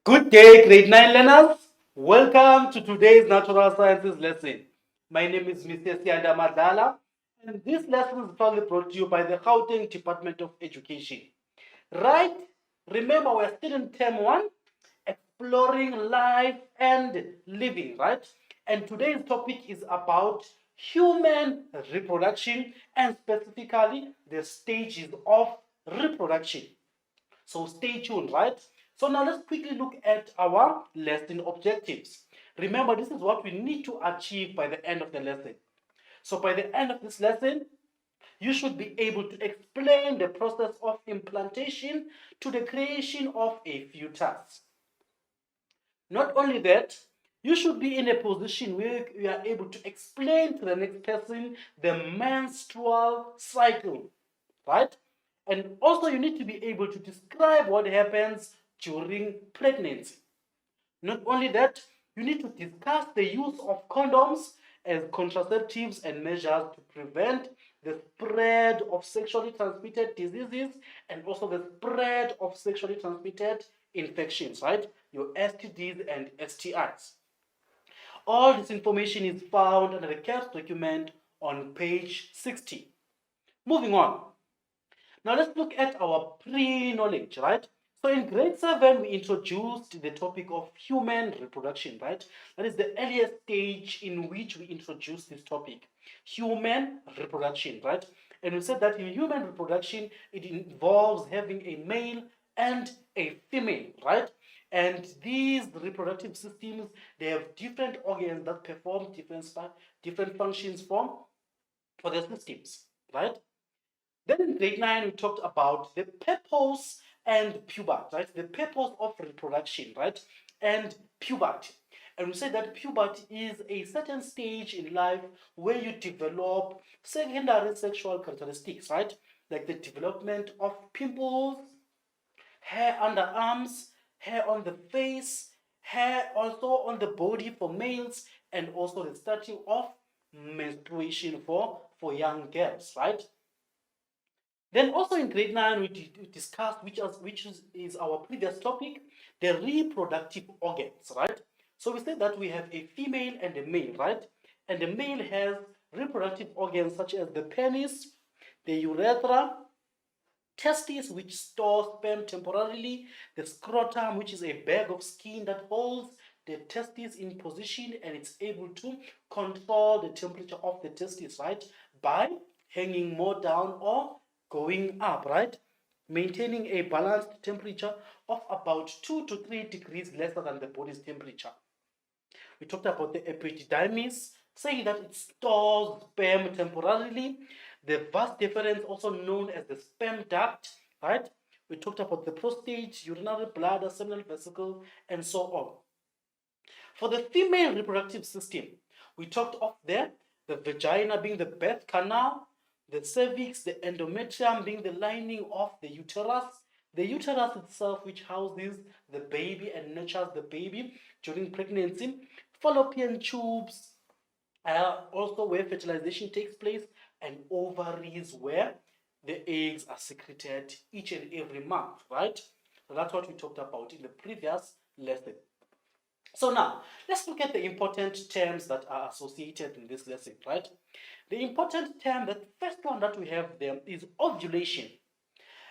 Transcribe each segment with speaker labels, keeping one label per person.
Speaker 1: Good day, grade 9 learners. Welcome to today's natural sciences lesson. My name is Mr. Sianda Madala, and this lesson is proudly brought to you by the Gauteng Department of Education. Right? Remember, we're still in term 1, exploring life and living, right? And today's topic is about human reproduction and specifically the stages of reproduction. So stay tuned, right? So now let's quickly look at our lesson objectives. Remember, this is what we need to achieve by the end of the lesson. So by the end of this lesson, you should be able to explain the process of implantation to the creation of a fetus. Not only that, you should be in a position where you are able to explain to the next person the menstrual cycle, right? And also you need to be able to describe what happens during pregnancy. Not only that, you need to discuss the use of condoms as contraceptives and measures to prevent the spread of sexually transmitted diseases and also the spread of sexually transmitted infections, right? Your STDs and STIs. All this information is found under the CAPS document on page 60. Moving on. Now let's look at our pre-knowledge, right? So in grade 7, we introduced the topic of human reproduction, right? That is the earliest stage in which we introduced this topic, human reproduction, right? And we said that in human reproduction, it involves having a male and a female, right? And these reproductive systems, they have different organs that perform different functions for the systems, right? Then in grade 9, we talked about the purpose and puberty, right? The purpose of reproduction, right? And puberty. And we said that puberty is a certain stage in life where you develop secondary sexual characteristics, right? Like the development of pimples, hair on the arms, hair on the face, hair also on the body for males, and also the starting of menstruation for young girls, right? Then also in grade 9, we discussed, which is our previous topic, the reproductive organs, right? So we said that we have a female and a male, right? And the male has reproductive organs such as the penis, the urethra, testes, which store sperm temporarily, the scrotum, which is a bag of skin that holds the testes in position and it's able to control the temperature of the testes, right? By hanging more down or going up, right? Maintaining a balanced temperature of about 2 to 3 degrees lesser than the body's temperature. We talked about the epididymis, saying that it stores sperm temporarily. The vas deferens, also known as the sperm duct, right? We talked about the prostate, urinary bladder, seminal vesicle, and so on. For the female reproductive system, we talked of the vagina being the birth canal, the cervix, the endometrium being the lining of the uterus itself, which houses the baby and nurtures the baby during pregnancy, fallopian tubes, also where fertilization takes place, and ovaries where the eggs are secreted each and every month, right? So that's what we talked about in the previous lesson. So now, let's look at the important terms that are associated in this lesson, right? The important term, the first one that we have there is ovulation.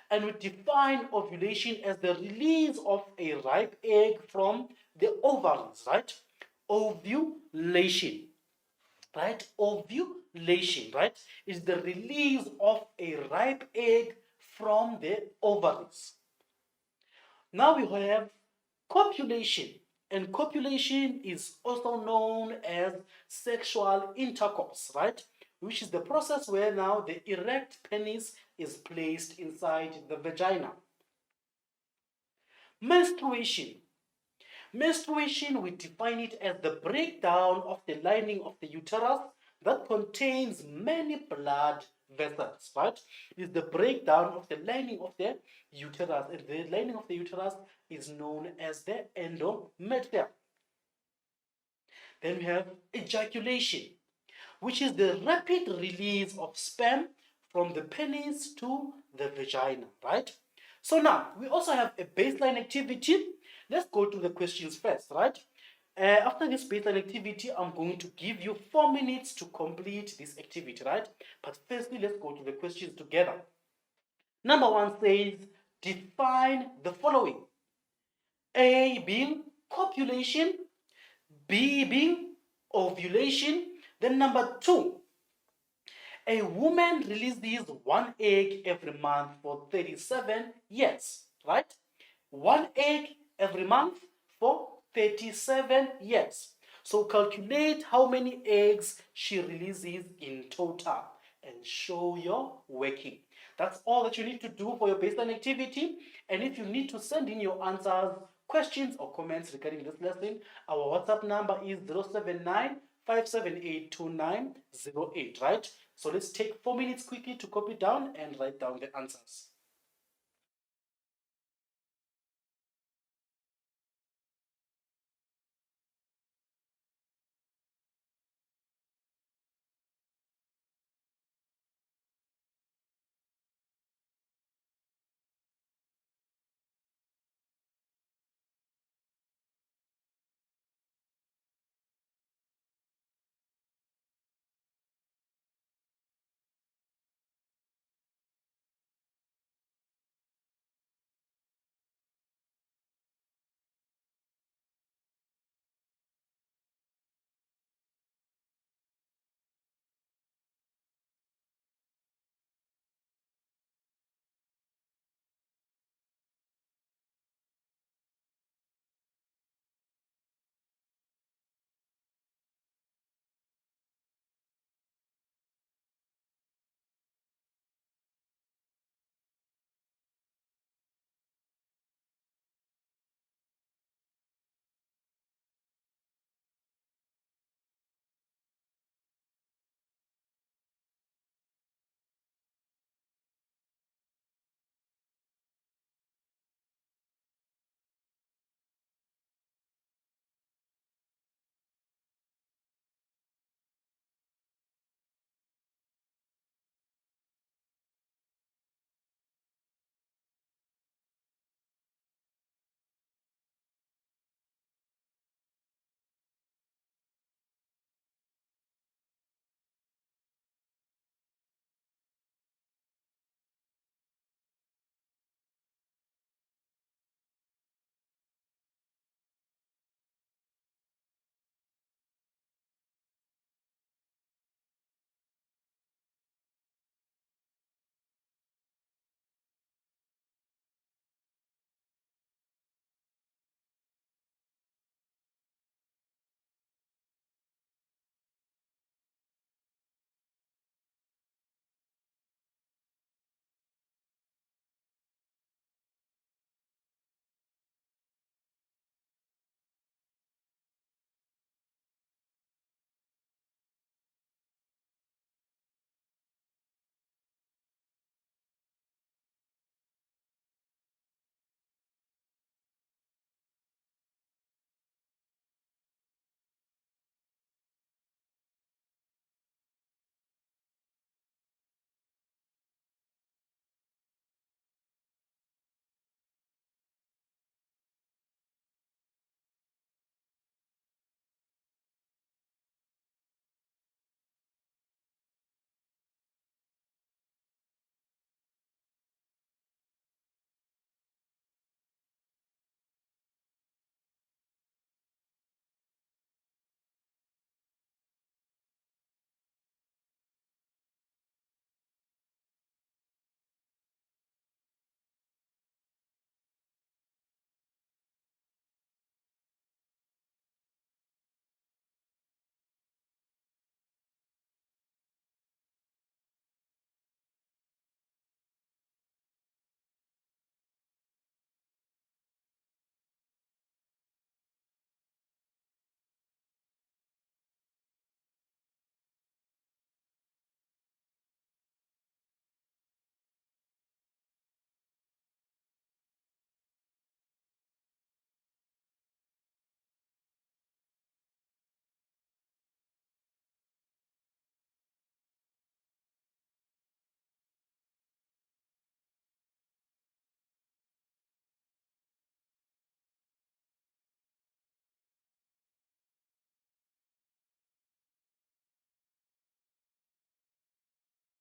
Speaker 1: And we define ovulation as the release of a ripe egg from the ovaries, right? Ovulation, right? Ovulation, right? Is the release of a ripe egg from the ovaries. Now we have copulation. And copulation is also known as sexual intercourse, right? Which is the process where now the erect penis is placed inside the vagina. Menstruation. Menstruation, we define it as the breakdown of the lining of the uterus that contains many blood vessels, right? It's the breakdown of the lining of the uterus, and the lining of the uterus is known as the endometrium. Then we have ejaculation, which is the rapid release of sperm from the penis to the vagina, right? So now, we also have a baseline activity. Let's go to the questions first, right? After this baseline activity, I'm going to give you 4 minutes to complete this activity, right? But firstly, let's go to the questions together. Number 1 says, define the following. A being copulation, B being ovulation. Then number 2, a woman releases one egg every month for 37 years, right? One egg every month for 37 years. So calculate how many eggs she releases in total and show your working. That's all that you need to do for your baseline activity. And if you need to send in your answers, questions, or comments regarding this lesson, our WhatsApp number is 079 5782908, right? So let's take 4 minutes quickly to copy down and write down the answers.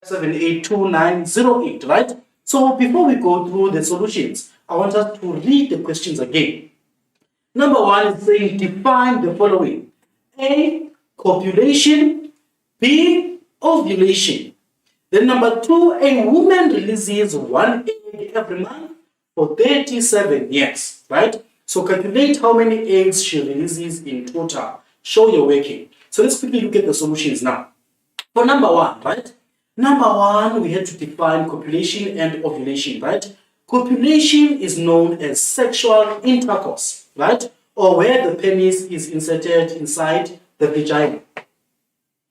Speaker 1: 782908, right? So before we go through the solutions, I want us to read the questions again. Number one is saying define the following: A, copulation; B, ovulation. Then number two, a woman releases one egg every month for 37 years, right? So calculate how many eggs she releases in total. Show your working. So let's quickly look at the solutions now. For number one, right? Number one, we had to define copulation and ovulation, right? Copulation is known as sexual intercourse, right? Or where the penis is inserted inside the vagina.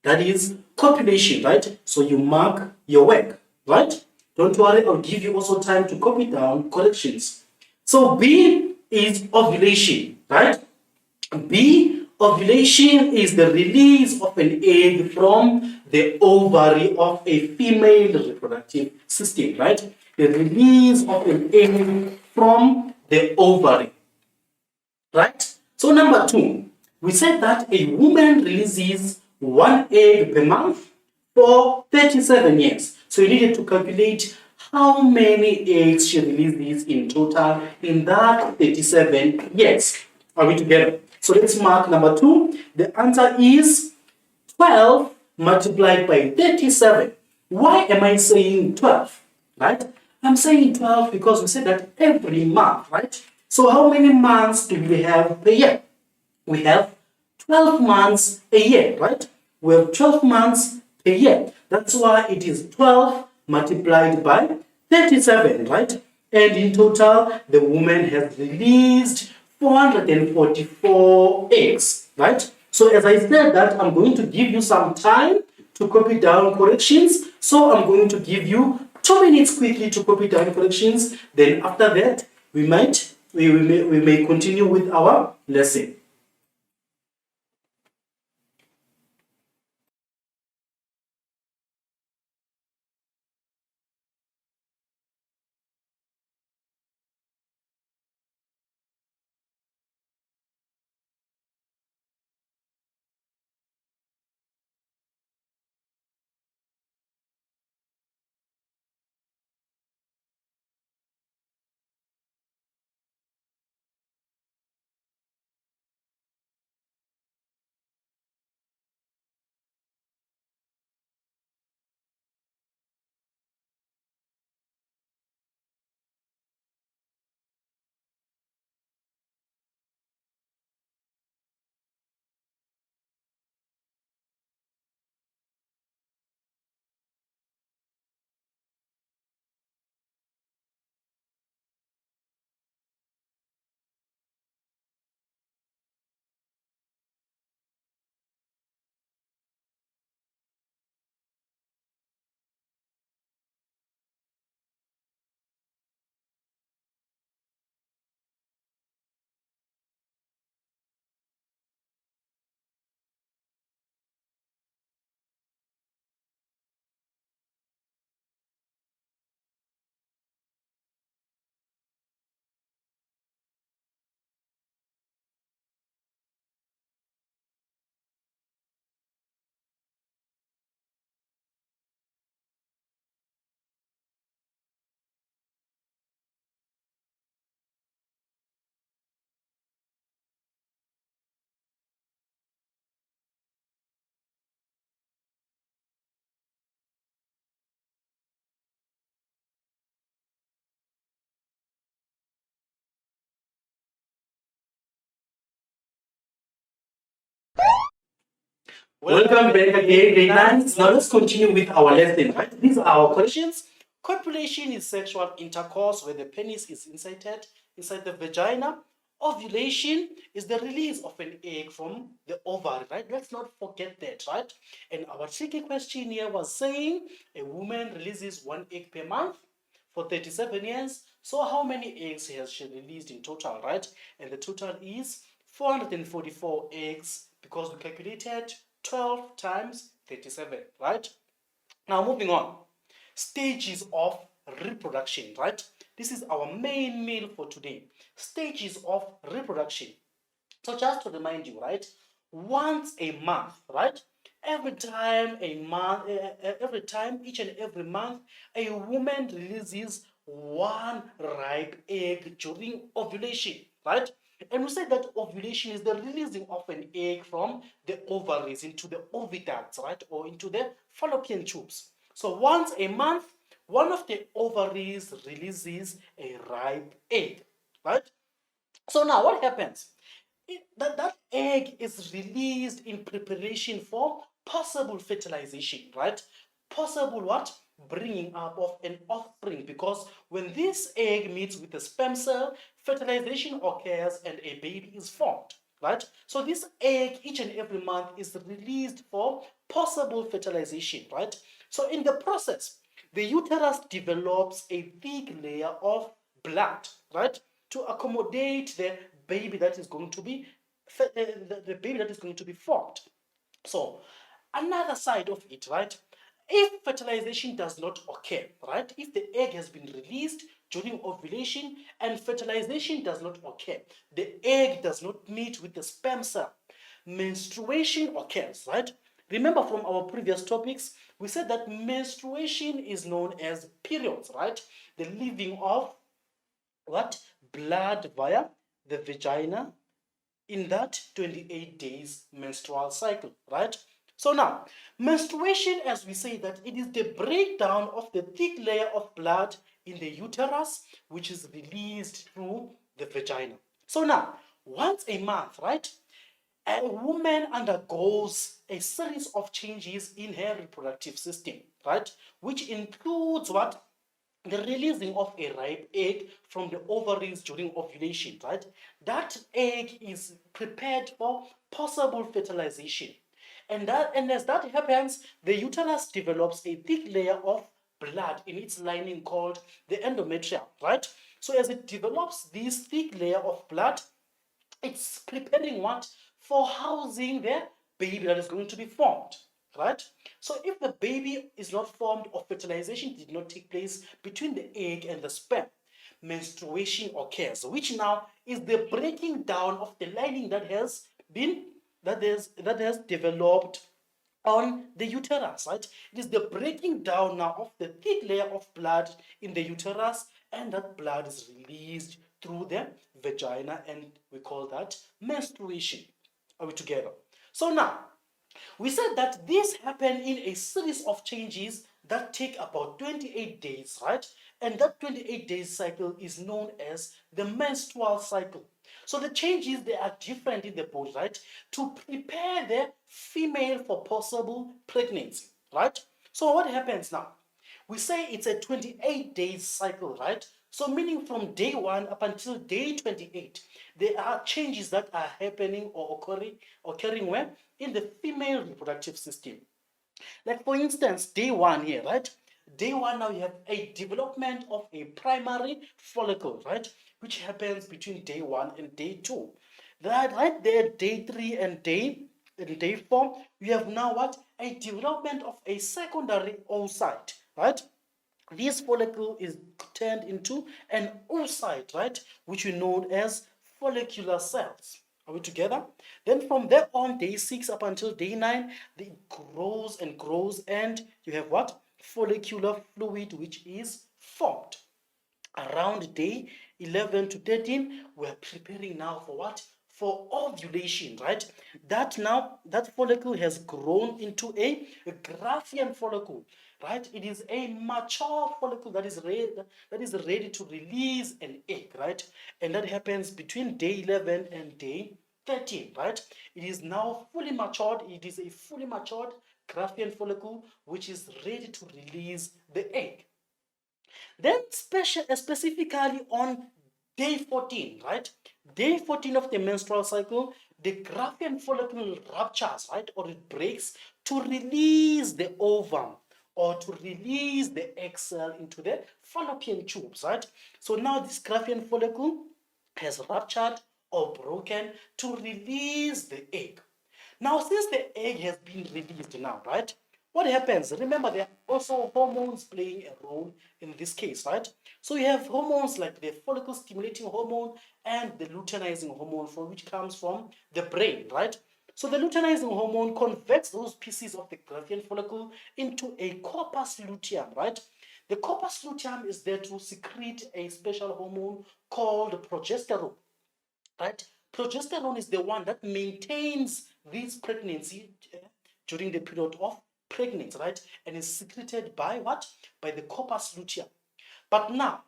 Speaker 1: That is copulation, right? So you mark your work, right? Don't worry, I'll give you also time to copy down corrections. So B is ovulation, right? B, ovulation is the release of an egg from the ovary of a female reproductive system, right? The release of an egg from the ovary, right? So number two, we said that a woman releases one egg per month for 37 years. So you needed to calculate how many eggs she releases in total in that 37 years. Are we together? So let's mark number two. The answer is 12 multiplied by 37. Why am I saying 12? Right? I'm saying 12 because we said that every month, right? So how many months do we have per year? We have 12 months a year, right? We have 12 months a year. That's why it is 12 multiplied by 37, right? And in total, the woman has released 444 eggs, right? So as I said that, I'm going to give you some time to copy down corrections. So I'm going to give you 2 minutes quickly to copy down corrections. Then after that, we may continue with our lesson. Welcome back again, grade 9. Now let's continue with our lesson, right? These are our questions. Copulation is sexual intercourse where the penis is inserted inside the vagina. Ovulation is the release of an egg from the ovary, right? Let's not forget that, right? And our tricky question here was saying a woman releases one egg per month for 37 years. So how many eggs has she released in total, right? And the total is 444 eggs because we calculated 12 times 37, right? Now moving on. Stages of reproduction, right? This is our main meal for today. Stages of reproduction. So just to remind you, right? Once a month, right? Every time a month, every time, each and every month, a woman releases one ripe egg during ovulation, right? And we say that ovulation is the releasing of an egg from the ovaries into the oviducts, right? Or into the fallopian tubes. So once a month, one of the ovaries releases a ripe egg, right? So now what happens? That egg is released in preparation for possible fertilization, right? Possible what? Bringing up of an offspring, because when this egg meets with the sperm cell, fertilization occurs and a baby is formed, right? So this egg each and every month is released for possible fertilization, right? So in the process, the uterus develops a thick layer of blood, right, to accommodate the baby that is going to be the baby that is going to be formed. So another side of it, right, if fertilization does not occur, right, if the egg has been released during ovulation and fertilization does not occur, the egg does not meet with the sperm cell, menstruation occurs, right? Remember from our previous topics, we said that menstruation is known as periods, right? The leaving of what? Blood via the vagina in that 28 days menstrual cycle, right? So now, menstruation, as we say, that it is the breakdown of the thick layer of blood in the uterus, which is released through the vagina. So now, once a month, right, a woman undergoes a series of changes in her reproductive system, right, which includes what? The releasing of a ripe egg from the ovaries during ovulation, right? That egg is prepared for possible fertilization. And as that happens, the uterus develops a thick layer of blood in its lining called the endometrium, right? So as it develops this thick layer of blood, it's preparing what? For housing the baby that is going to be formed, right? So if the baby is not formed or fertilization did not take place between the egg and the sperm, menstruation occurs, which now is the breaking down of the lining that has been that has developed on the uterus, right? It is the breaking down now of the thick layer of blood in the uterus, and that blood is released through the vagina, and we call that menstruation. Are we together? So now, we said that this happened in a series of changes that take about 28 days, right? And that 28 days cycle is known as the menstrual cycle. So the changes, they are different in the body, right? To prepare the female for possible pregnancy, right? So what happens now? We say it's a 28 days cycle, right? So meaning from day 1 up until day 28, there are changes that are happening or occurring where? In the female reproductive system. Like for instance, day 1 here, right? Day 1 now you have a development of a primary follicle, right? Which happens between day 1 and day 2. That right there, day 3 and day 4, we have now what? A development of a secondary oocyte, right? This follicle is turned into an oocyte, right? Which we know as follicular cells. Are we together? Then from there on, day 6 up until day 9, it grows and grows, and you have what? Follicular fluid, which is formed. Around day 11 to 13, we're preparing now for what? For ovulation, right? That follicle has grown into a Graafian follicle, right? It is a mature follicle that is ready to release an egg, right? And that happens between day 11 and day 13, right? It is now fully matured. It is a fully matured Graafian follicle which is ready to release the egg. Then specifically on day 14, right? Day 14 of the menstrual cycle, the Graafian follicle ruptures, right? Or it breaks to release the ovum or to release the egg cell into the fallopian tubes, right? So now this Graafian follicle has ruptured or broken to release the egg. Now, since the egg has been released now, right? What happens? Remember, there are also hormones playing a role in this case, right? So you have hormones like the follicle stimulating hormone and the luteinizing hormone, from which comes from the brain, right? So the luteinizing hormone converts those pieces of the Graafian follicle into a corpus luteum, right? The corpus luteum is there to secrete a special hormone called progesterone, right? Progesterone is the one that maintains this pregnancy during the period of pregnancy, right? And is secreted by what? By the corpus luteum. But now,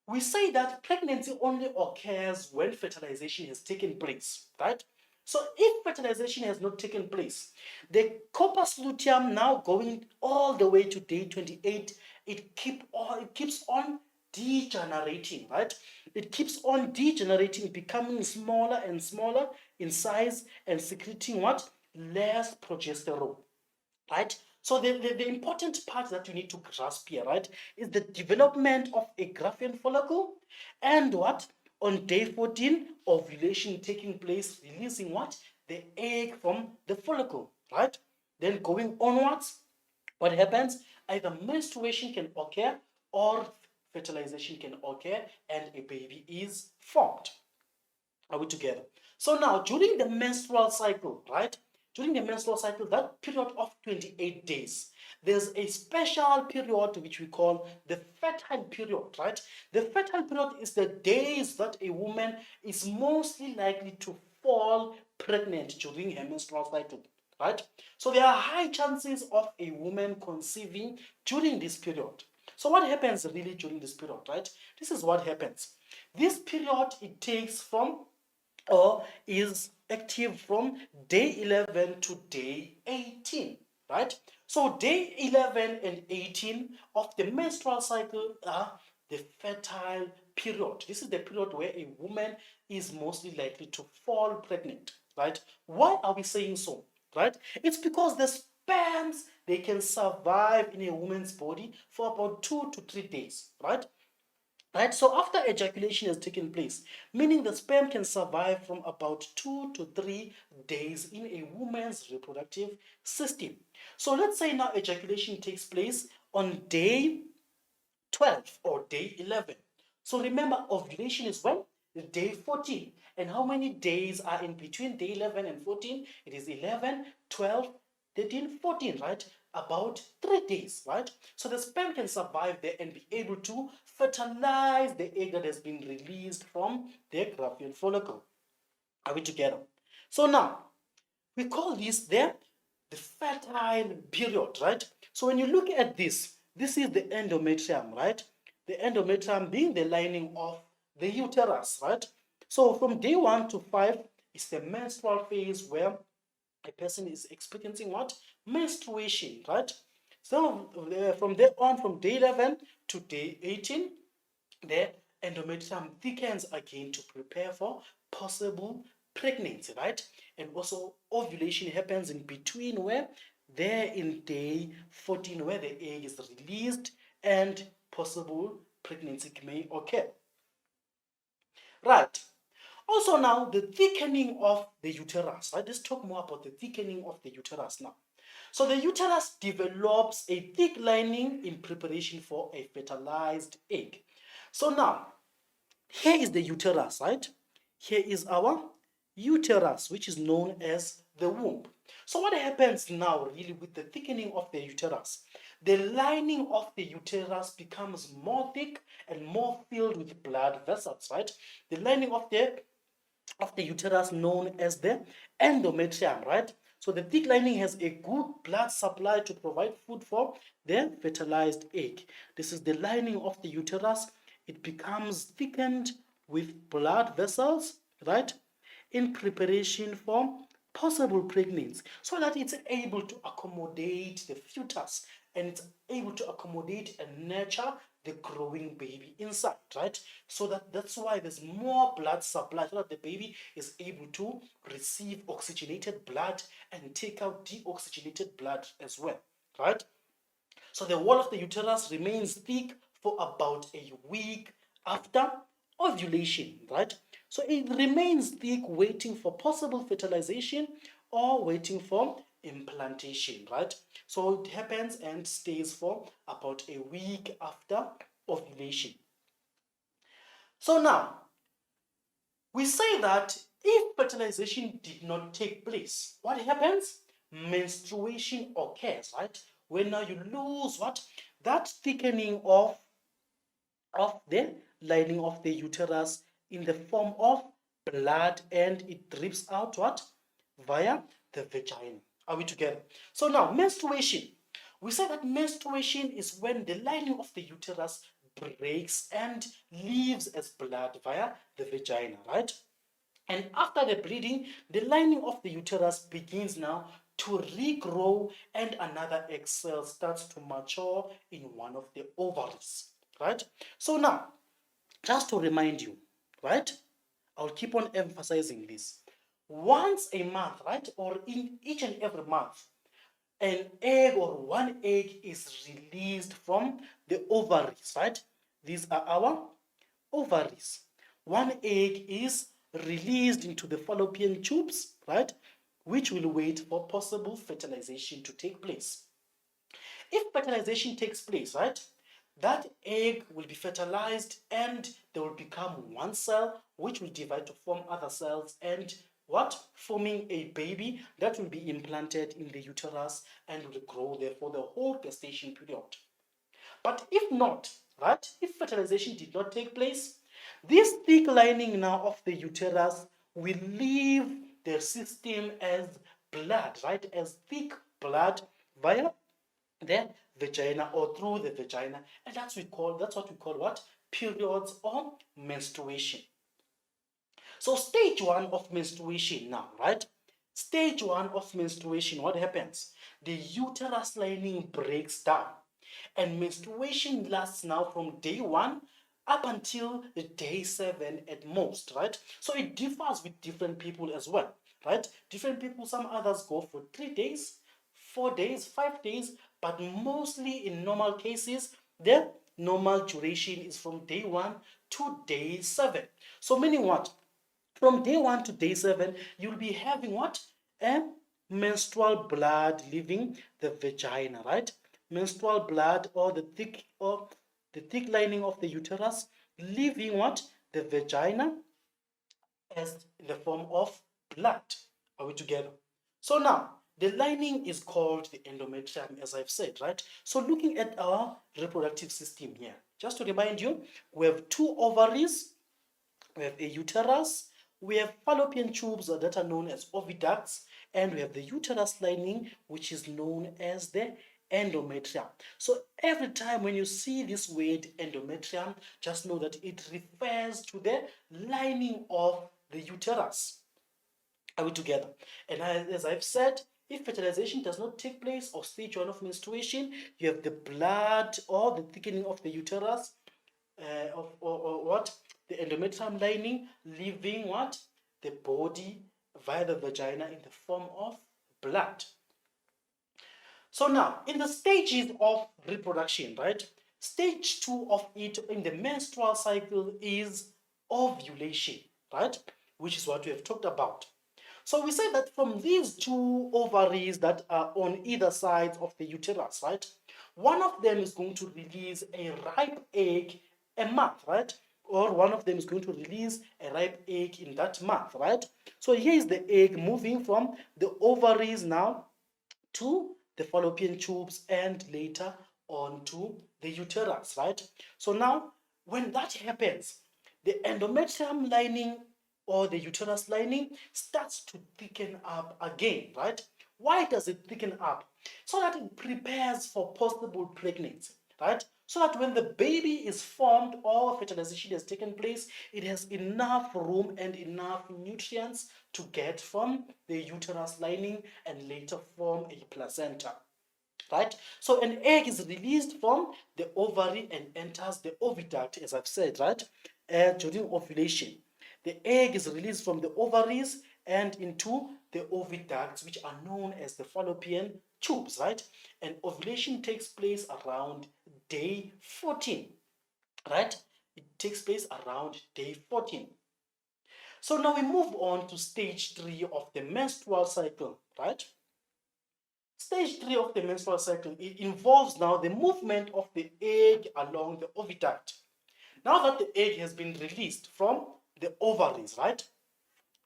Speaker 1: we say that pregnancy only occurs when fertilization has taken place, right? So if fertilization has not taken place, the corpus luteum now going all the way to day 28, it keeps on degenerating, right? It keeps on degenerating, becoming smaller and smaller in size and secreting what? Less progesterone, right? So the important part that you need to grasp here, right, is the development of a Graafian follicle and what? On day 14, ovulation taking place, releasing what? The egg from the follicle, right? Then going onwards, what happens? Either menstruation can occur or fertilization can occur and a baby is formed. Are we together? So now, during the menstrual cycle, right? During the menstrual cycle, that period of 28 days, there's a special period which we call the fertile period, right? The fertile period is the days that a woman is mostly likely to fall pregnant during her menstrual cycle, right? So there are high chances of a woman conceiving during this period. So what happens really during this period, right? This is what happens. This period, it takes from or is active from day 11 to day 18, right? So day 11 and 18 of the menstrual cycle are the fertile period. This is the period where a woman is mostly likely to fall pregnant, right? Why are we saying so, right? It's because the sperms, they can survive in a woman's body for about 2 to 3 days, right? Right, so after ejaculation has taken place, meaning the sperm can survive from about 2 to 3 days in a woman's reproductive system. So let's say now ejaculation takes place on day 12 or day 11. So remember, ovulation is when? Day 14. And how many days are in between day 11 and 14? It is 11, 12, 13, 14, right? About 3 days, right? So the sperm can survive there and be able to fertilize the egg that has been released from the Graafian follicle. Are we together? So now, we call this the fertile period, right? So when you look at this is the endometrium, right? The endometrium being the lining of the uterus, right? So from day 1 to 5 is the menstrual phase where a person is experiencing what? Menstruation, right? So from there on, from day 11 to day 18, the endometrium thickens again to prepare for possible pregnancy, right? And also ovulation happens in between where there in day 14 where the egg is released and possible pregnancy may occur. Right. Also now, the thickening of the uterus. Right? Let's talk more about the thickening of the uterus now. So the uterus develops a thick lining in preparation for a fertilized egg. So now, here is the uterus, right? Here is our uterus, which is known as the womb. So what happens now really with the thickening of the uterus? The lining of the uterus becomes more thick and more filled with blood vessels, right? The lining of the uterus known as the endometrium, right? So the thick lining has a good blood supply to provide food for the fertilized egg. This is the lining of the uterus. It becomes thickened with blood vessels, right? In preparation for possible pregnancy so that it's able to accommodate the fetus and it's able to accommodate and nurture the growing baby inside, right? So that's why there's more blood supply so that the baby is able to receive oxygenated blood and take out deoxygenated blood as well, right? So the wall of the uterus remains thick for about a week after ovulation, right? So it remains thick waiting for possible fertilization or waiting for implantation, right? So it happens and stays for about a week after ovulation. So now, we say that if fertilization did not take place, what happens? Menstruation occurs, right? When now you lose what? That thickening of the lining of the uterus in the form of blood, and it drips out what? Via the vagina. Are we together? So now menstruation. We say that menstruation is when the lining of the uterus breaks and leaves as blood via the vagina, right? And after the bleeding, the lining of the uterus begins now to regrow, and another egg cell starts to mature in one of the ovaries, right? So now, just to remind you, right? I'll keep on emphasizing this. Once a month, right, or in each and every month, an egg or one egg is released from the ovaries, right? These are our ovaries. One egg is released into the fallopian tubes, right? Which will wait for possible fertilization to take place. If fertilization takes place, right, that egg will be fertilized and they will become one cell which will divide to form other cells, and what? Forming a baby that will be implanted in the uterus and will grow there for the whole gestation period. But if not, right, if fertilization did not take place, this thick lining now of the uterus will leave the system as blood, right, as thick blood via the vagina or through the vagina, and that's what we call what? Periods or menstruation. So stage one of menstruation now, right? Stage one of menstruation, what happens? The uterus lining breaks down, and menstruation lasts now from day one up until the day 7 at most, right? So it differs with different people as well, right? Different people, some others go for 3 days, 4 days, 5 days, but mostly in normal cases, the normal duration is from day 1 to day 7. So meaning what? From day 1 to day 7, you'll be having what? A menstrual blood leaving the vagina, right? Menstrual blood, or the thick lining of the uterus leaving what? The vagina as in the form of blood. Are we together? So now, the lining is called the endometrium, as I've said, right? So looking at our reproductive system here, just to remind you, we have two ovaries, we have a uterus, we have fallopian tubes that are known as oviducts, and we have the uterus lining, which is known as the endometrium. So every time when you see this word endometrium, just know that it refers to the lining of the uterus. Are we together? And as I've said, if fertilization does not take place, or stage 1 of menstruation, you have the blood or the thickening of the uterus, or what? The endometrium lining leaving what? The body via the vagina in the form of blood. So now, in the stages of reproduction, right? Stage 2 of it in the menstrual cycle is ovulation, right? Which is what we have talked about. So we say that from these two ovaries that are on either side of the uterus, right? One of them is going to release a ripe egg a month, right? Or one of them is going to release a ripe egg in that month, right? So here is the egg moving from the ovaries now to the fallopian tubes and later on to the uterus, right? So now, when that happens, the endometrium lining or the uterus lining starts to thicken up again, right? Why does it thicken up? So that it prepares for possible pregnancy, right? So that when the baby is formed or fertilization has taken place, it has enough room and enough nutrients to get from the uterus lining and later form a placenta. Right? So an egg is released from the ovary and enters the oviduct, as I've said, right? During ovulation. The egg is released from the ovaries and into the oviducts, which are known as the fallopian tubes, right? And ovulation takes place around day 14, right? It takes place around day 14. So now we move on to stage 3 of the menstrual cycle, right? Stage 3 of the menstrual cycle, it involves now the movement of the egg along the oviduct. Now that the egg has been released from the ovaries, right?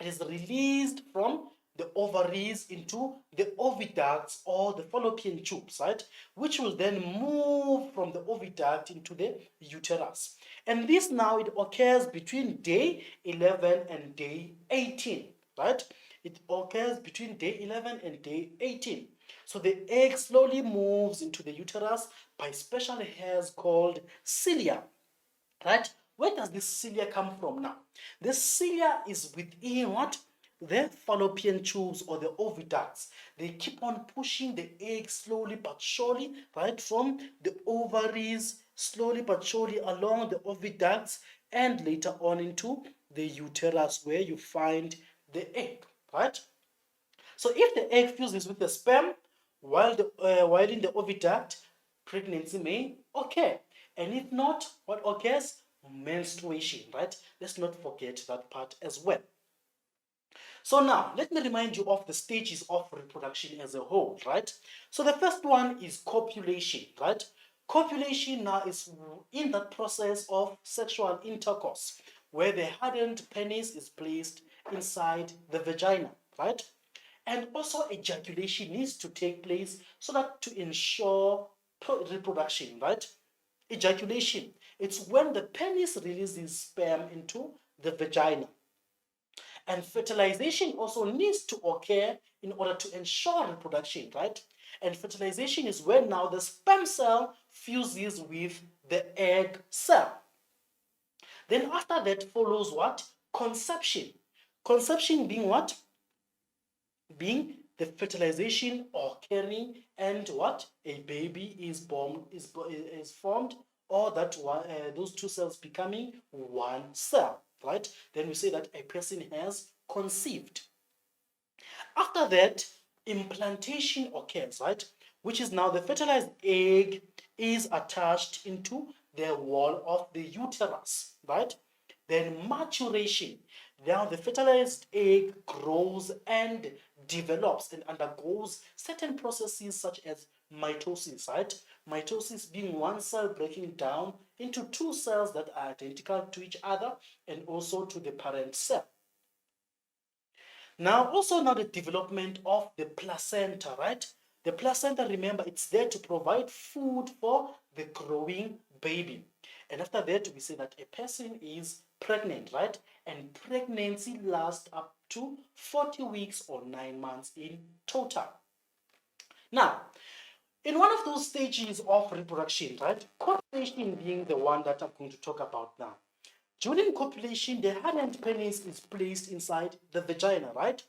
Speaker 1: It is released from the ovaries into the oviducts or the fallopian tubes, right? Which will then move from the oviduct into the uterus. And this now it occurs between day 11 and day 18, right? It occurs between day 11 and day 18. So the egg slowly moves into the uterus by special hairs called cilia, right? Where does this cilia come from now? The cilia is within what? The fallopian tubes or the oviducts. They keep on pushing the egg slowly but surely, right? From the ovaries, slowly but surely along the oviducts, and later on into the uterus where you find the egg, right? So if the egg fuses with the sperm while in the oviduct, pregnancy may occur. And if not, what occurs? Menstruation, right? Let's not forget that part as well. So now, let me remind you of the stages of reproduction as a whole, right? So the first one is copulation, right? Copulation now is in that process of sexual intercourse, where the hardened penis is placed inside the vagina, right? And also ejaculation needs to take place so that to ensure reproduction, right? Ejaculation, it's when the penis releases sperm into the vagina. And fertilization also needs to occur in order to ensure reproduction, right? And fertilization is when now the sperm cell fuses with the egg cell. Then after that follows what? Conception. Conception being what? Being the fertilization occurring and what? A baby is born, is formed, or that one, those two cells becoming one cell, right? Then we say that a person has conceived. After that, implantation occurs, right? Which is now the fertilized egg is attached into the wall of the uterus, right? Then maturation. Now the fertilized egg grows and develops and undergoes certain processes such as mitosis, right? Mitosis being one cell breaking down into two cells that are identical to each other and also to the parent cell. Now, also now the development of the placenta, right? The placenta, remember, it's there to provide food for the growing baby. And after that, we say that a person is pregnant, right? And pregnancy lasts up to 40 weeks or 9 months in total. Now, in one of those stages of reproduction, right? Copulation being the one that I'm going to talk about now. During copulation, the hardened penis is placed inside the vagina, right?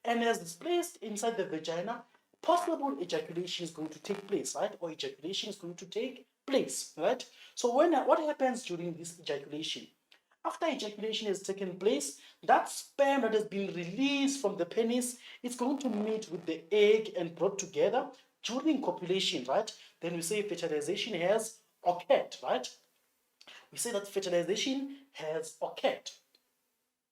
Speaker 1: And as it's placed inside the vagina, possible ejaculation is going to take place, right? Or ejaculation is going to take place, right? So what happens during this ejaculation? After ejaculation has taken place, that sperm that has been released from the penis is going to meet with the egg and brought together during copulation, right? Then we say fertilization has occurred, right? We say that fertilization has occurred.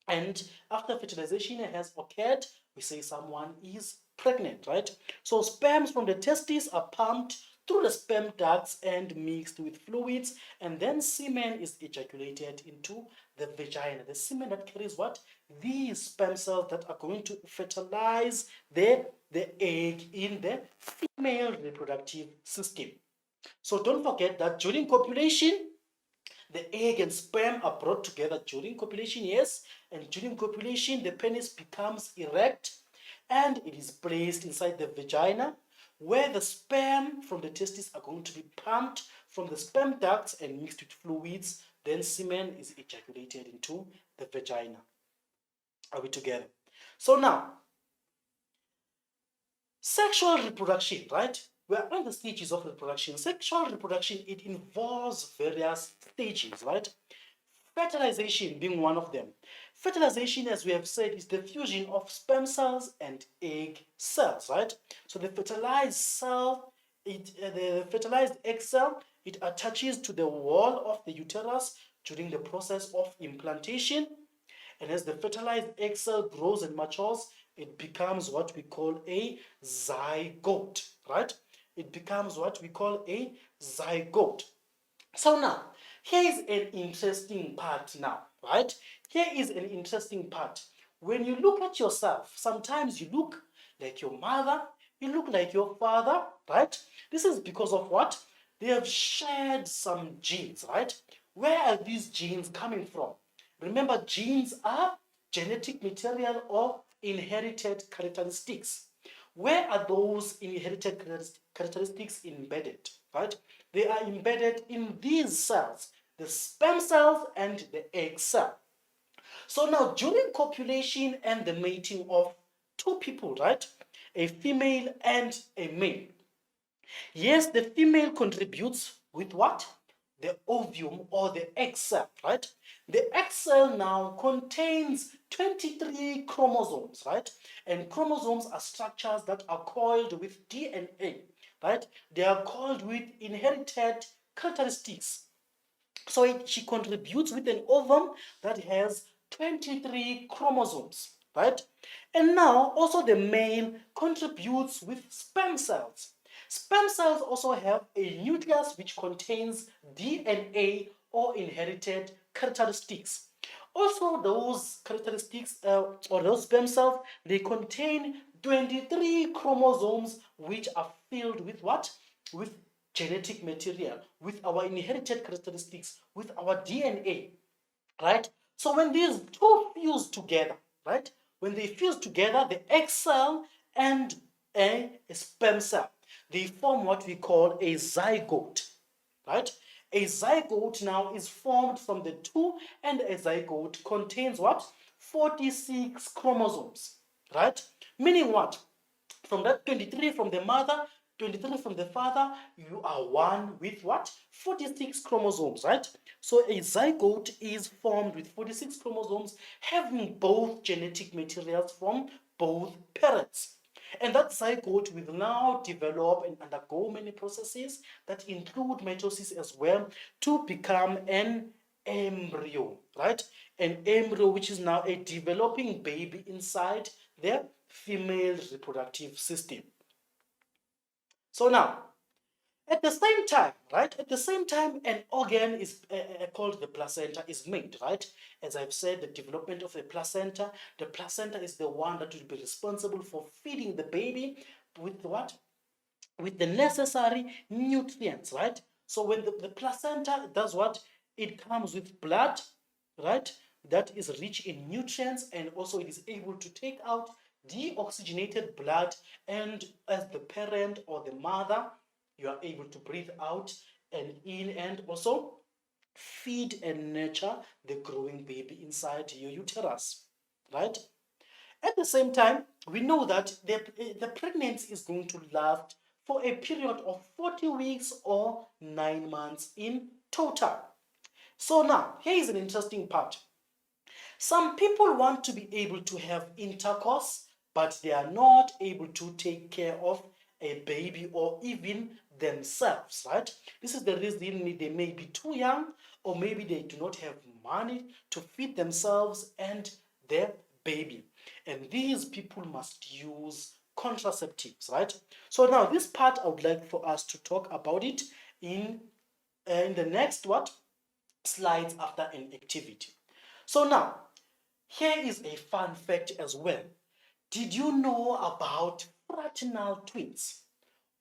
Speaker 1: And after fertilization has occurred, we say someone is pregnant, right? So sperms from the testes are pumped through the sperm ducts and mixed with fluids, and then semen is ejaculated into the vagina. The semen that carries what? These sperm cells that are going to fertilize the egg in the female reproductive system. So don't forget that during copulation, the egg and sperm are brought together during copulation, yes, and during copulation, the penis becomes erect and it is placed inside the vagina where the sperm from the testes are going to be pumped from the sperm ducts and mixed with fluids. Then semen is ejaculated into the vagina. Are we together? So now, sexual reproduction, right? We're on the stages of reproduction. Sexual reproduction, it involves various stages, right? Fertilization being one of them. Fertilization, as we have said, is the fusion of sperm cells and egg cells, right? So the fertilized cell, the fertilized egg cell, it attaches to the wall of the uterus during the process of implantation. And as the fertilized egg cell grows and matures, it becomes what we call a zygote, right? It becomes what we call a zygote. So now, here is an interesting part now, right? Here is an interesting part. when you look at yourself, sometimes you look like your mother, you look like your father, right? This is because of what? They have shared some genes, right? Where are these genes coming from? Remember, genes are genetic material or inherited characteristics. Where are those inherited characteristics embedded, right? They are embedded in these cells, the sperm cells and the egg cell. So now, during copulation and the mating of two people, right? A female and a male. Yes, the female contributes with what? The ovum or the egg cell, right? The egg cell now contains 23 chromosomes, right? And chromosomes are structures that are coiled with DNA, right? They are coiled with inherited characteristics. So she contributes with an ovum that has 23 chromosomes, right? And now also the male contributes with sperm cells. Sperm cells also have a nucleus which contains DNA or inherited characteristics. Also, those characteristics or those sperm cells, they contain 23 chromosomes which are filled with what? With genetic material, with our inherited characteristics, with our DNA, right? So when these two fuse together, right? When they fuse together, the egg cell and a sperm cell, they form what we call a zygote, right? A zygote now is formed from the two, and a zygote contains what? 46 chromosomes, right? Meaning what? From that 23 from the mother, 23 from the father, you are one with what? 46 chromosomes, right? So a zygote is formed with 46 chromosomes, having both genetic materials from both parents. And that zygote will now develop and undergo many processes that include mitosis as well to become an embryo, right? An embryo, which is now a developing baby inside the female reproductive system. So now, at the same time, right? At the same time, an organ is called the placenta is made, right? As I've said, the development of the placenta is the one that will be responsible for feeding the baby with what? With the necessary nutrients, right? So when the placenta does what? It comes with blood, right? That is rich in nutrients, and also it is able to take out deoxygenated blood, and as the parent or the mother, you are able to breathe out and in, and also feed and nurture the growing baby inside your uterus, right? At the same time, we know that the pregnancy is going to last for a period of 40 weeks or 9 months in total. So now, here is an interesting part. Some people want to be able to have intercourse, but they are not able to take care of a baby or even themselves, right? This is the reason they may be too young, or maybe they do not have money to feed themselves and their baby. And these people must use contraceptives, right? So now this part I would like for us to talk about it in the next what? Slides after an activity. So now, here is a fun fact as well. Did you know about fraternal twins?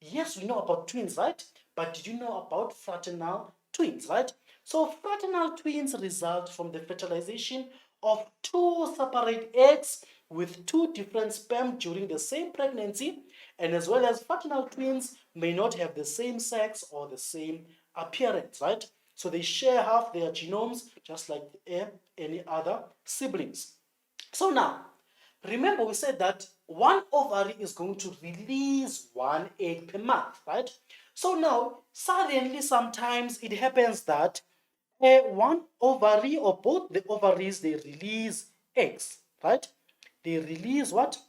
Speaker 1: Yes, we know about twins, right? But did you know about fraternal twins, right? So fraternal twins result from the fertilization of two separate eggs with two different sperm during the same pregnancy, and as well as fraternal twins may not have the same sex or the same appearance, right? So they share half their genomes just like any other siblings. So now, remember we said that one ovary is going to release one egg per month, right? So now, suddenly sometimes it happens that one ovary or both the ovaries, they release eggs, right? They release what?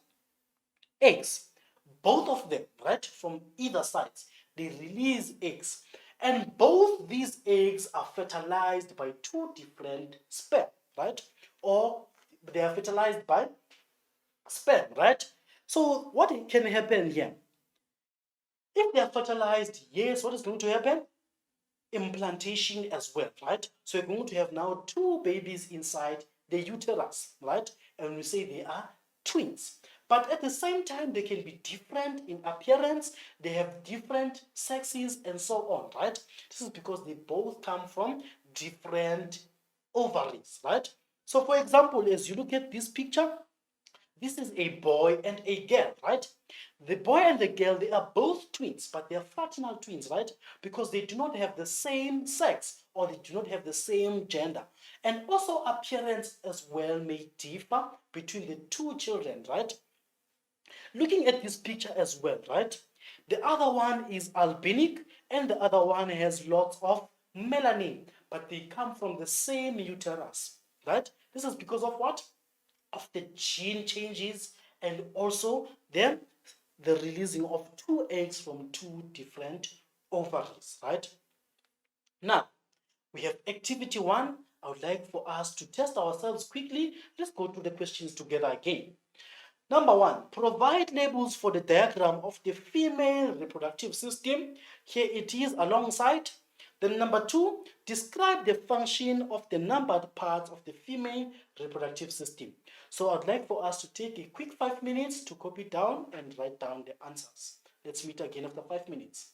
Speaker 1: Eggs. Both of them, right? From either sides, they release eggs. And both these eggs are fertilized by two different sperm, right? Or they are fertilized by sperm, right? So what can happen here? If they are fertilized, yes, what is going to happen? Implantation as well, right? So you're going to have now two babies inside the uterus, right? And we say they are twins. But at the same time, they can be different in appearance, they have different sexes, and so on, right? This is because they both come from different ovaries, right? So, for example, as you look at this picture, this is a boy and a girl, right? The boy and the girl, they are both twins, but they are fraternal twins, right? Because they do not have the same sex or they do not have the same gender. And also appearance as well may differ between the two children, right? Looking at this picture as well, right? The other one is albinic and the other one has lots of melanin, but they come from the same uterus, right? This is because of what? Of the gene changes and also the releasing of two eggs from two different ovaries, right? Now, we have activity one. I would like for us to test ourselves quickly. Let's go through the questions together again. Number one, provide labels for the diagram of the female reproductive system. Here it is alongside. Then number two, describe the function of the numbered parts of the female reproductive system. So I'd like for us to take a quick 5 minutes to copy down and write down the answers. Let's meet again after 5 minutes.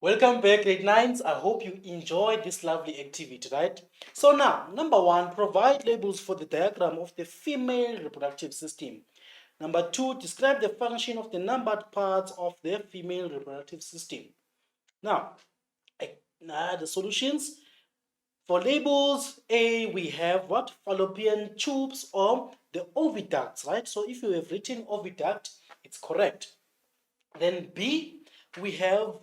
Speaker 1: Welcome back, grade 9s. I hope you enjoyed this lovely activity, right? So now, number 1, provide labels for the diagram of the female reproductive system. Number 2, describe the function of the numbered parts of the female reproductive system. Now, the solutions. For labels, A, we have what? Fallopian tubes or the oviducts, right? So if you have written oviduct, it's correct. Then B, we have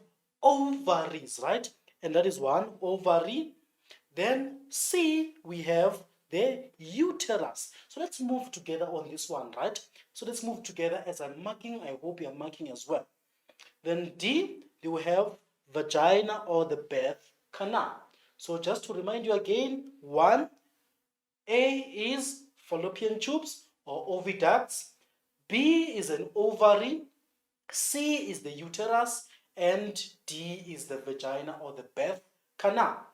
Speaker 1: ovaries, right? And that is one, ovary. Then C, we have the uterus. So let's move together on this one, right? So let's move together as I'm marking. I hope you're marking as well. Then D, you have vagina or the birth canal. So just to remind you again, 1, A is fallopian tubes or oviducts. B is an ovary. C is the uterus, and D is the vagina or the birth canal.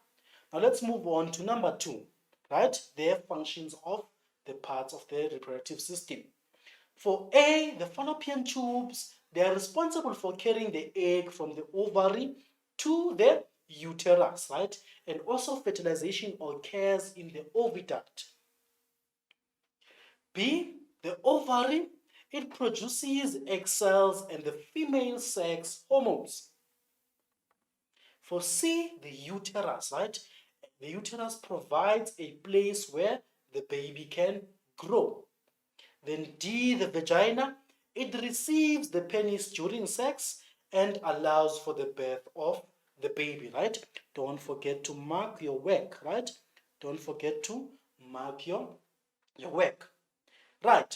Speaker 1: Now let's move on to number 2, right? Their functions of the parts of the reproductive system. For A, the fallopian tubes, they are responsible for carrying the egg from the ovary to the uterus, right? And also fertilization occurs in the oviduct. B, the ovary, it produces egg cells and the female sex hormones. For C, the uterus, right? The uterus provides a place where the baby can grow. Then D, the vagina, it receives the penis during sex and allows for the birth of the baby, right? Don't forget to mark your work, right? Don't forget to mark your work. Right.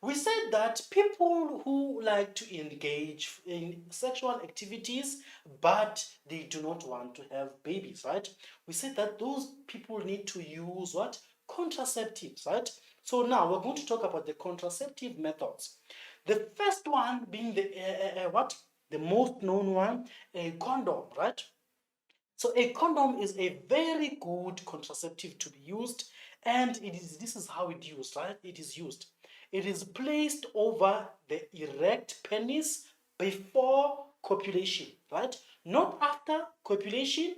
Speaker 1: We said that people who like to engage in sexual activities but they do not want to have babies, right? We said that those people need to use what? Contraceptives, right? So now we're going to talk about the contraceptive methods. The first one being the what? The most known one, a condom, right? So a condom is a very good contraceptive to be used, and this is how it used, right? It is used. It is placed over the erect penis before copulation, right? Not after copulation,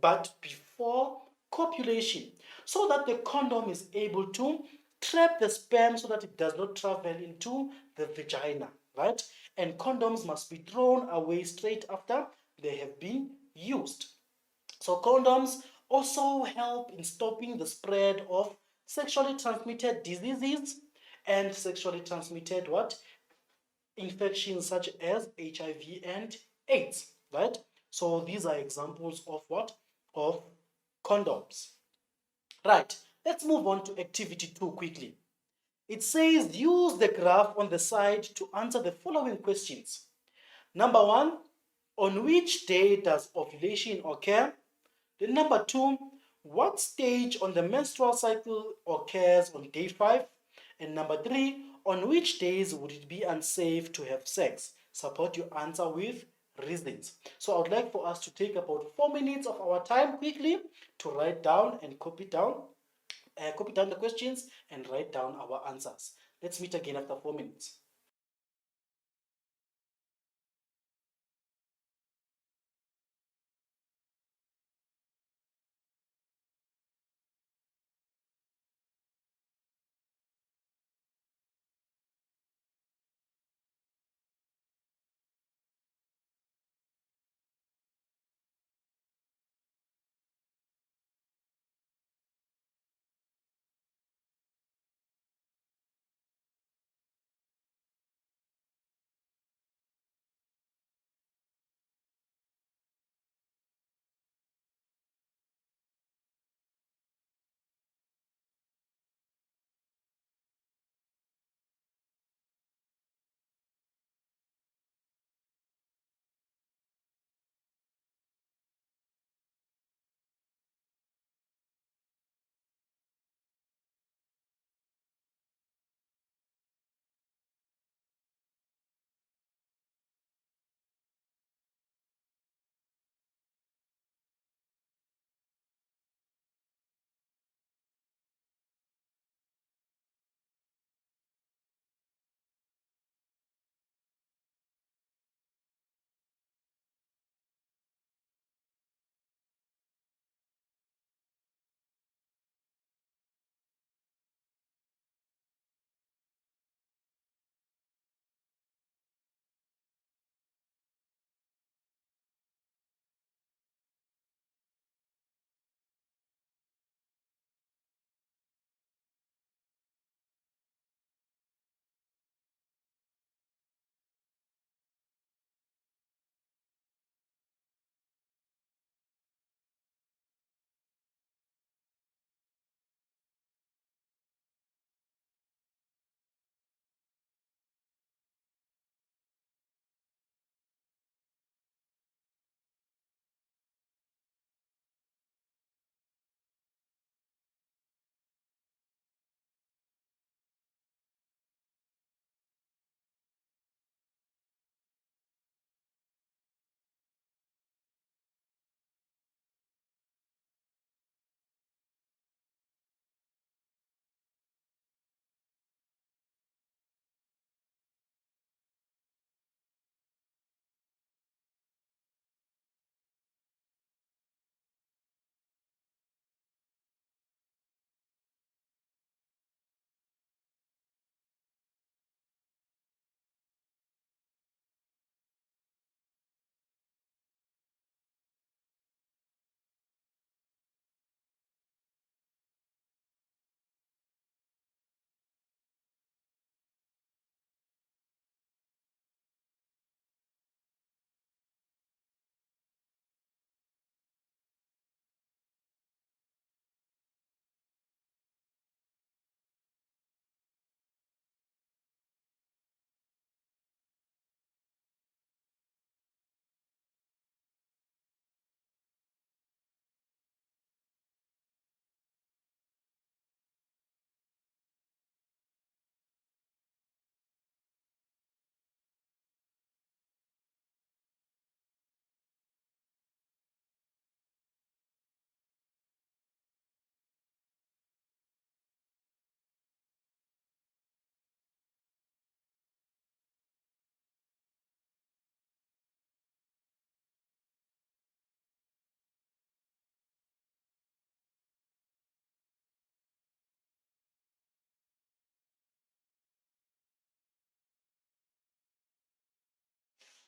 Speaker 1: but before copulation, so that the condom is able to trap the sperm so that it does not travel into the vagina, right? And condoms must be thrown away straight after they have been used. So condoms also help in stopping the spread of sexually transmitted diseases and sexually transmitted what? Infections such as HIV and AIDS, right? So these are examples of what? Of condoms. Right. Let's move on to activity 2 quickly. It says use the graph on the side to answer the following questions. Number 1, on which day does ovulation occur? Then number 2, what stage on the menstrual cycle occurs on day 5? And number 3, on which days would it be unsafe to have sex? Support your answer with reasons. So I would like for us to take about 4 minutes of our time quickly to write down and copy down the questions and write down our answers. Let's meet again after 4 minutes.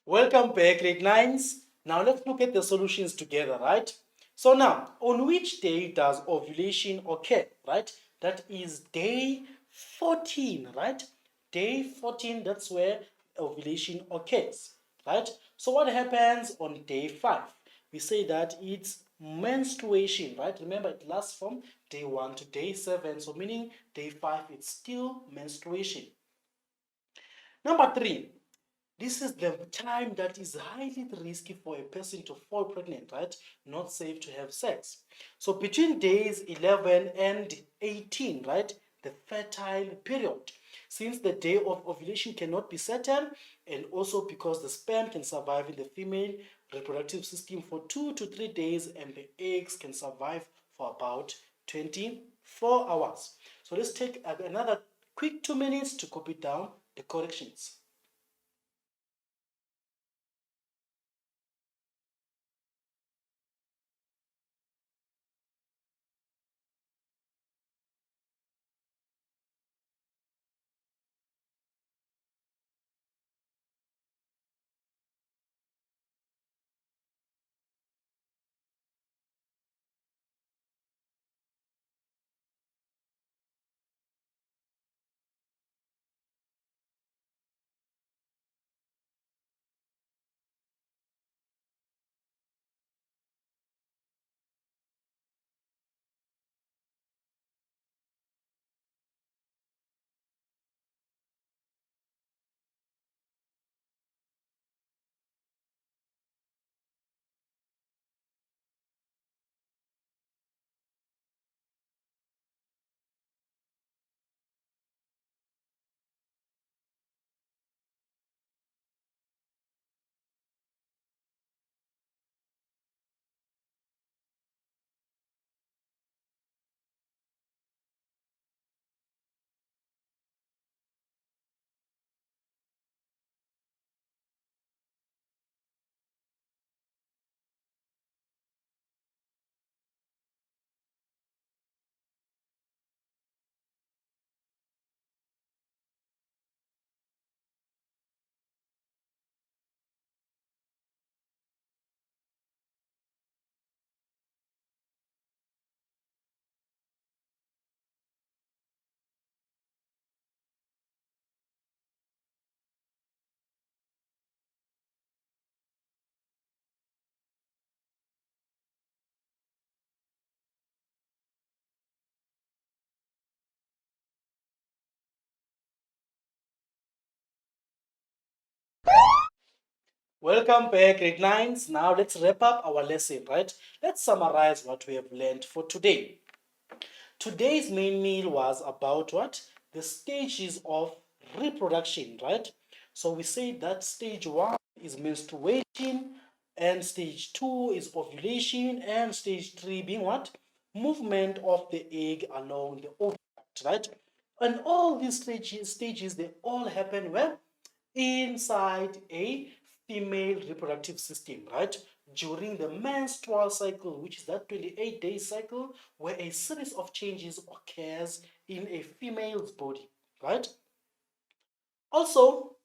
Speaker 1: Welcome back, grade 9s. Now let's look at the solutions together, right? So now, on which day does ovulation occur, right? That is day 14, right? Day 14, that's where ovulation occurs, right? So what happens on day 5? We say that it's menstruation, right? Remember, it lasts from day 1 to day 7, so meaning day 5, it's still menstruation. Number 3, this is the time that is highly risky for a person to fall pregnant, right? Not safe to have sex. So between days 11 and 18, right? The fertile period. Since the day of ovulation cannot be certain, and also because the sperm can survive in the female reproductive system for 2 to 3 days, and the eggs can survive for about 24 hours. So let's take another quick 2 minutes to copy down the corrections. Welcome back, grade 9s. Now let's wrap up our lesson, right? Let's summarize what we have learned for today. Today's main meal was about what? The stages of reproduction, right? So we say that stage 1 is menstruation, and stage 2 is ovulation, and stage 3 being what? Movement of the egg along the oviduct, right? And all these stages they all happen where? Inside a female reproductive system, right? During the menstrual cycle, which is that 28-day cycle, where a series of changes occurs in a female's body, right? Also,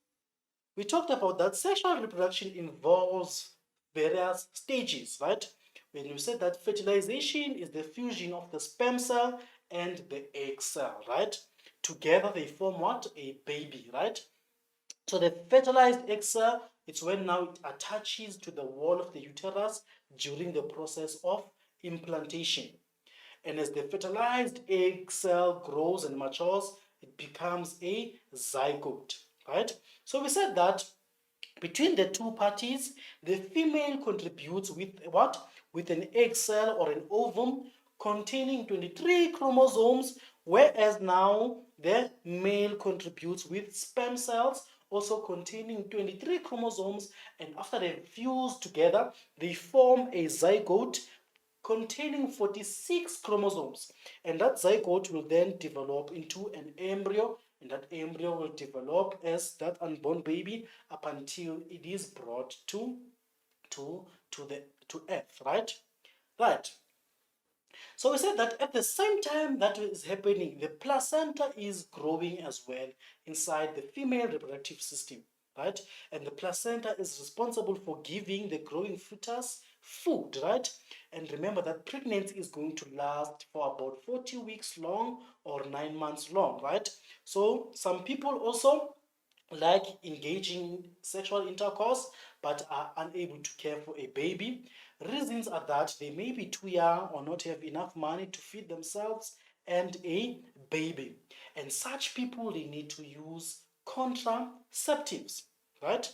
Speaker 1: we talked about that sexual reproduction involves various stages, right? When you said that fertilization is the fusion of the sperm cell and the egg cell, right? Together they form what? A baby, right? So the fertilized egg cell, it's when now it attaches to the wall of the uterus during the process of implantation. And as the fertilized egg cell grows and matures, it becomes a zygote, right? So we said that between the two parties, the female contributes with what? With an egg cell or an ovum containing 23 chromosomes, whereas now the male contributes with sperm cells also containing 23 chromosomes, and after they fuse together, they form a zygote containing 46 chromosomes, and that zygote will then develop into an embryo, and that embryo will develop as that unborn baby up until it is brought to to earth, right. So we said that at the same time that is happening, the placenta is growing as well inside the female reproductive system, right? And the placenta is responsible for giving the growing fetus food, right? And remember that pregnancy is going to last for about 40 weeks long or 9 months long, right? So some people also like engaging sexual intercourse but are unable to care for a baby. Reasons are that they may be too young or not have enough money to feed themselves and a baby. And such people, they need to use contraceptives, right?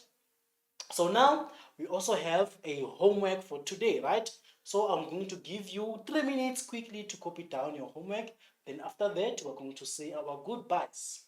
Speaker 1: So now we also have a homework for today, right? So I'm going to give you 3 minutes quickly to copy down your homework. Then after that, we're going to say our goodbyes.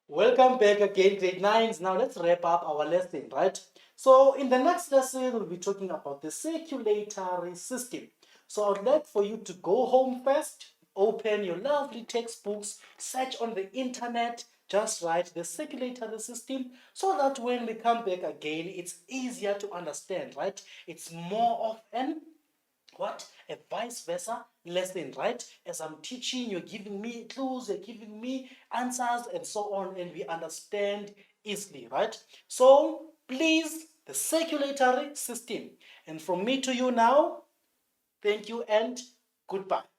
Speaker 1: Welcome back again, grade 9s. Now let's wrap up our lesson, right? So in the next lesson, we'll be talking about the circulatory system. So I'd like for you to go home first, open your lovely textbooks, search on the internet, just write the circulatory system so that when we come back again, it's easier to understand, right? It's more of an what? A vice versa lesson, right? As I'm teaching, you're giving me clues, you're giving me answers, and so on, and we understand easily, right? So please, the circulatory system. And from me to you now, thank you and goodbye.